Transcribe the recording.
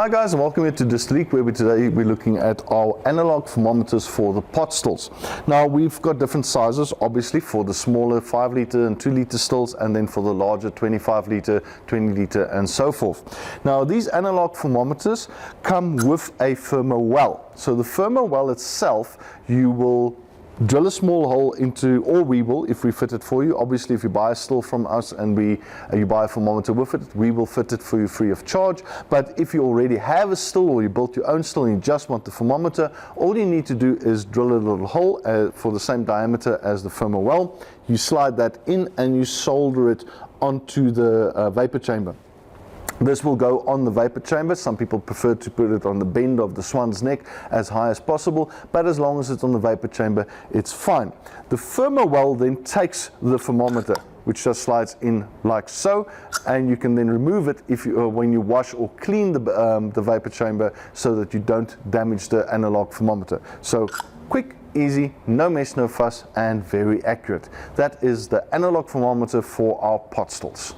Hi guys, and welcome here to Distilling, where today we're looking at our analog thermometers for the pot stills. Now we've got different sizes, obviously, for the smaller 5 litre and 2 litre stills, and then for the larger 25 litre, 20 litre and so forth. Now these analog thermometers come with a thermo well. So the thermo well itself, you will drill a small hole into, or we will, if we fit it for you. Obviously, if you buy a still from us and you buy a thermometer with it, we will fit it for you free of charge. But if you already have a still, or you built your own still and you just want the thermometer, all you need to do is drill a little hole for the same diameter as the thermo well. You slide that in and you solder it onto the vapor chamber. This will go on the vapor chamber. Some people prefer to put it on the bend of the swan's neck as high as possible, but as long as it's on the vapor chamber, it's fine. The thermo well then takes the thermometer, which just slides in like so, and you can then remove it when you wash or clean the vapor chamber, so that you don't damage the analog thermometer. So quick, easy, no mess, no fuss, and very accurate. That is the analog thermometer for our pot stills.